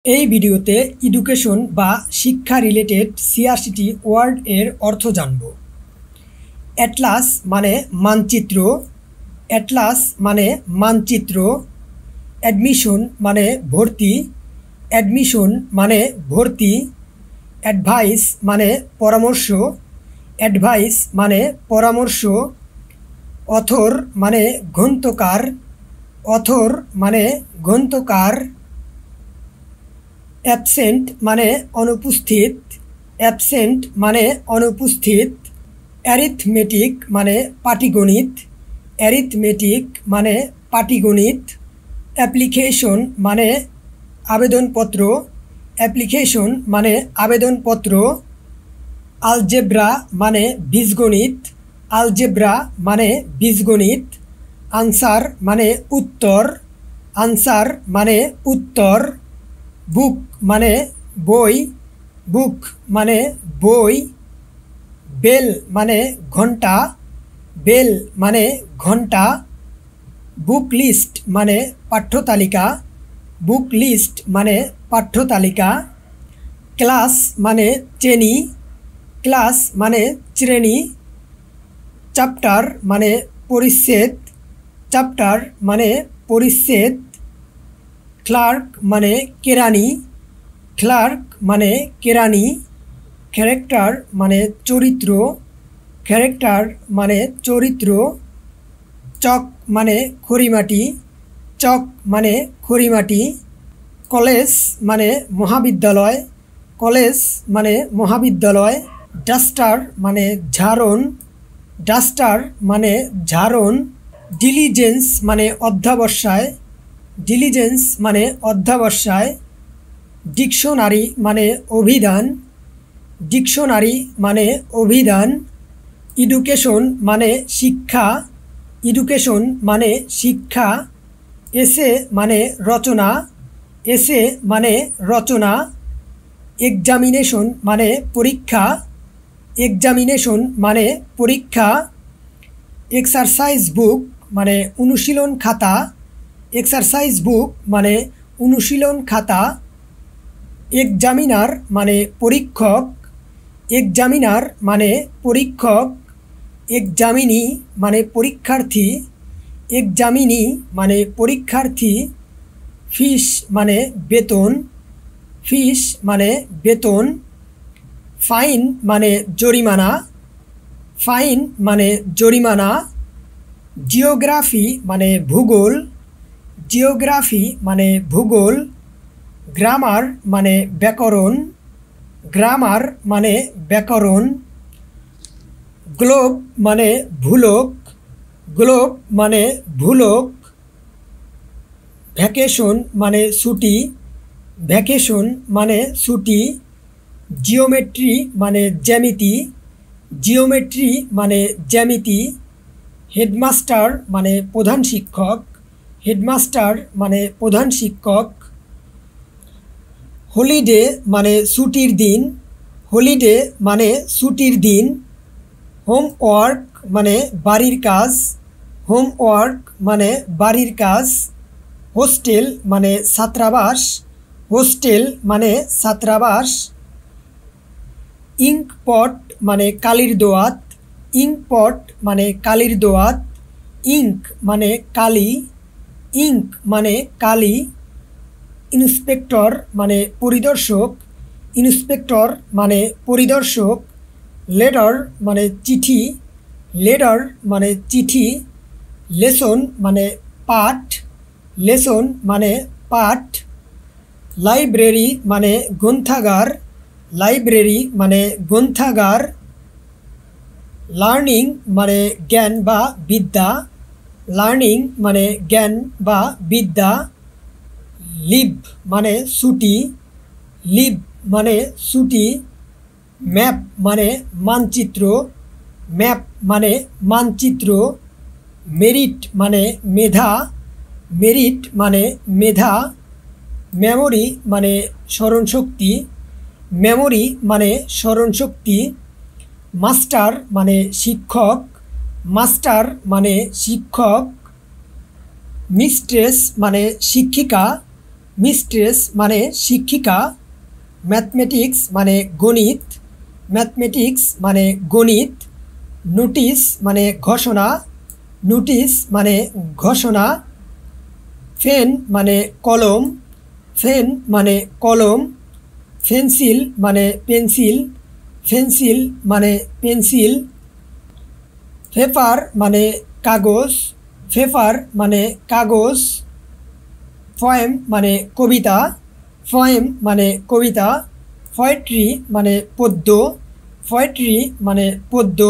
এই ভিডিওতে এডুকেশন বা শিক্ষা রিলেটেড ৮৬টি ওয়ার্ড এর অর্থ জানব। অ্যাটলাস মানে মানচিত্র, অ্যাটলাস মানে মানচিত্র। অ্যাডমিশন মানে ভর্তি, অ্যাডমিশন মানে ভর্তি। অ্যাডভাইস মানে পরামর্শ, অ্যাডভাইস মানে পরামর্শ। অথর মানে গ্রন্থকার, অথর মানে গ্রন্থকার। অ্যাবসেন্ট মানে অনুপস্থিত, অ্যাবসেন্ট মানে অনুপস্থিত। অ্যারিথমেটিক মানে পাটিগণিত, অ্যারিথমেটিক মানে পাটিগণিত। অ্যাপ্লিকেশন মানে আবেদনপত্র, অ্যাপ্লিকেশন মানে আবেদনপত্র। আলজেব্রা মানে বীজগণিত, আলজেব্রা মানে বীজগণিত। আনসার মানে উত্তর, আনসার মানে উত্তর। বুক মানে বই, বুক মানে বই। বেল মানে ঘন্টা, বেল মানে ঘন্টা। বুক লিস্ট মানে পাঠ্যতালিকা, বুক লিস্ট মানে পাঠ্যতালিকা। ক্লাস মানে শ্রেণী, ক্লাস মানে শ্রেণী। চ্যাপ্টার মানে পরিচ্ছেদ, চ্যাপ্টার মানে পরিচ্ছেদ। ক্লার্ক মানে কেরানি, ক্লার্ক মানে কেরানি। ক্যারেক্টার মানে চরিত্র, ক্যারেক্টার মানে চরিত্র। চক মানে খড়িমাটি, চক মানে খড়িমাটি। কলেজ মানে মহাবিদ্যালয়, কলেজ মানে মহাবিদ্যালয়। ডাস্টার মানে ঝাড়ন, ডাস্টার মানে ঝাড়ন। ডিলিজেন্স মানে অধ্যবসায়, ডিলিজেন্স মানে অধ্যবসায়। ডিকশনারি মানে অভিধান, ডিকশনারি মানে অভিধান। এডুকেশন মানে শিক্ষা, এডুকেশন মানে শিক্ষা। এসে মানে রচনা, এসে মানে রচনা। এক্সামিনেশন মানে পরীক্ষা, এক্সামিনেশন মানে পরীক্ষা। এক্সারসাইজ বুক মানে অনুশীলন খাতা, এক্সারসাইজ বুক মানে অনুশীলন খাতা। এক্সামিনার মানে পরীক্ষক, এক্সামিনার মানে পরীক্ষক। এক্সামিনি মানে পরীক্ষার্থী, এক্সামিনি মানে পরীক্ষার্থী। ফিস মানে বেতন, ফিস মানে বেতন। ফাইন মানে জরিমানা, ফাইন মানে জরিমানা। জিওগ্রাফি মানে ভূগোল, জিওগ্রাফি মানে ভূগোল। গ্রামার মানে ব্যাকরণ, গ্রামার মানে ব্যাকরণ। গ্লোব মানে ভূলোক, গ্লোব মানে ভূলোক। ভ্যাকেশন মানে ছুটি, ভ্যাকেশন মানে ছুটি। জিওমেট্রি মানে জ্যামিতি, জিওমেট্রি মানে জ্যামিতি। হেডমাস্টার মানে প্রধান শিক্ষক, হেডমাস্টার মানে প্রধান শিক্ষক। হলিডে মানে ছুটির দিন, হলিডে মানে ছুটির দিন। হোমওয়ার্ক মানে বাড়ির কাজ, হোমওয়ার্ক মানে বাড়ির কাজ। হোস্টেল মানে ছাত্রাবাস, হোস্টেল মানে ছাত্রাবাস। ইঙ্কপট মানে কালির দোয়াত, ইঙ্কপট মানে কালির দোয়াত। ইঙ্ক মানে কালি, ইঙ্ক মানে কালি। ইন্সপেক্টর মানে পরিদর্শক, ইন্সপেক্টর মানে পরিদর্শক। লেটার মানে চিঠি, লেটার মানে চিঠি। লেসন মানে পাঠ, লেসন মানে পাঠ। লাইব্রেরি মানে গ্রন্থাগার, লাইব্রেরি মানে গ্রন্থাগার। লার্নিং মানে জ্ঞান বা বিদ্যা, লার্নিং মানে জ্ঞান বা বিদ্যা। লিভ মানে ছুটি, লিভ মানে ছুটি। ম্যাপ মানে মানচিত্র, ম্যাপ মানে মানচিত্র। মেরিট মানে মেধা, মেরিট মানে মেধা। মেমোরি মানে স্মরণশক্তি, মেমোরি মানে স্মরণশক্তি। মাস্টার মানে শিক্ষক, মাস্টার মানে শিক্ষক। মিস্ট্রেস মানে শিক্ষিকা, মিস্ট্রেস মানে শিক্ষিকা, ম্যাথমেটিক্স মানে গণিত, ম্যাথমেটিক্স মানে গণিত, নোটিশ মানে ঘোষণা, নোটিশ মানে ঘোষণা, পেন মানে কলম, পেন মানে কলম, পেন্সিল মানে পেন্সিল, পেন্সিল মানে পেন্সিল, পেপার মানে কাগজ, পেপার মানে কাগজ, পোয়েম মানে কবিতা, পোয়েম মানে কবিতা, পোয়েট্রি মানে পদ্য, পোয়েট্রি মানে পদ্য,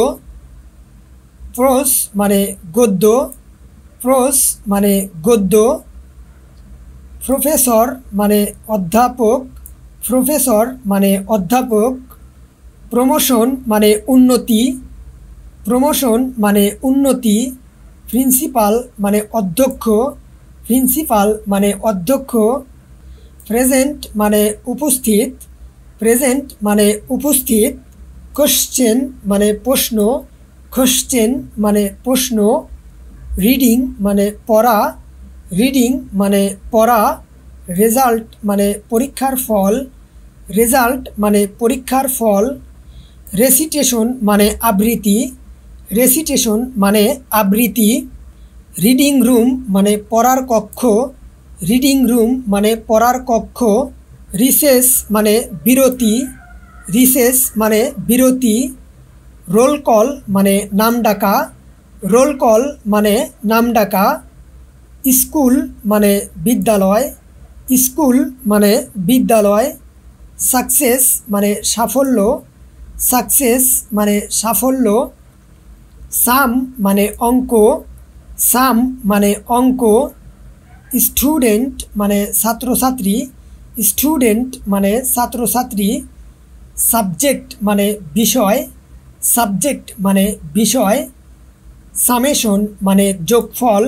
প্রোস মানে গদ্য, প্রোস মানে গদ্য, প্রফেসর মানে অধ্যাপক, প্রফেসর মানে অধ্যাপক, প্রমোশন মানে উন্নতি, প্রমোশন মানে উন্নতি, প্রিন্সিপাল মানে অধ্যক্ষ, প্রিন্সিপাল মানে অধ্যক্ষ, প্রেজেন্ট মানে উপস্থিত, প্রেজেন্ট মানে উপস্থিত, কোশ্চেন মানে প্রশ্ন, কোশ্চেন মানে প্রশ্ন, রিডিং মানে পড়া, রিডিং মানে পড়া, রেজাল্ট মানে পরীক্ষার ফল, রেজাল্ট মানে পরীক্ষার ফল, রেসিটেশন মানে আবৃত্তি, রেসিটেশন মানে আবৃত্তি, রিডিং রুম মানে পড়ার কক্ষ, রিডিং রুম মানে পড়ার কক্ষ, রিসেস মানে বিরতি, রিসেস মানে বিরতি, রোল কল মানে নাম ডাকা, রোল কল মানে নাম ডাকা, স্কুল মানে বিদ্যালয়, স্কুল মানে বিদ্যালয়, সাকসেস মানে সাফল্য, সাকসেস মানে সাফল্য, সাম মানে অঙ্ক, সাম মানে অঙ্ক, স্টুডেন্ট মানে ছাত্রছাত্রী, স্টুডেন্ট মানে ছাত্রছাত্রী, সাবজেক্ট মানে বিষয়, সাবজেক্ট মানে বিষয়, সামেশন মানে যোগফল,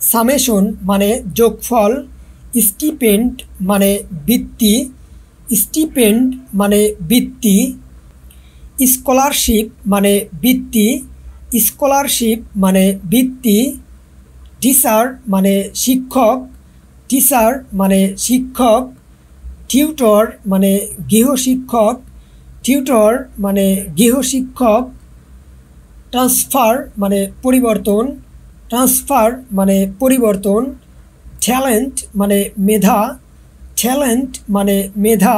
সামেশন মানে যোগফল, স্টিপেন্ড মানে বৃত্তি, স্টিপেন্ড মানে বৃত্তি, স্কলারশিপ মানে বৃত্তি, স্কলারশিপ মানে বৃত্তি, টিচার মানে শিক্ষক, টিচার মানে শিক্ষক, টিউটর মানে গৃহশিক্ষক, টিউটর মানে গৃহশিক্ষক, ট্রান্সফার মানে পরিবর্তন, ট্রান্সফার মানে পরিবর্তন, ট্যালেন্ট মানে মেধা, ট্যালেন্ট মানে মেধা,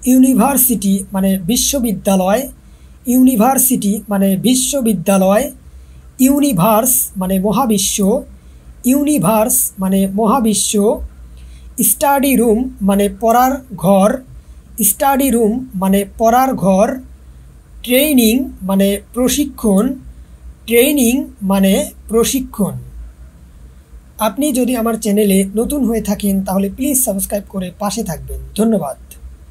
ইউনিভার্সিটি মানে বিশ্ববিদ্যালয়, ইউনিভার্সিটি মানে বিশ্ববিদ্যালয়, ইউনিভার্স মানে মহাবিশ্ব, ইউনিভার্স মানে মহাবিশ্ব, স্টাডি রুম মানে পড়ার ঘর, স্টাডি রুম মানে পড়ার ঘর, ট্রেনিং মানে প্রশিক্ষণ, ট্রেনিং মানে প্রশিক্ষণ। আপনি যদি আমার চ্যানেলে নতুন হয়ে থাকেন তাহলে প্লিজ সাবস্ক্রাইব করে পাশে থাকবেন। ধন্যবাদ।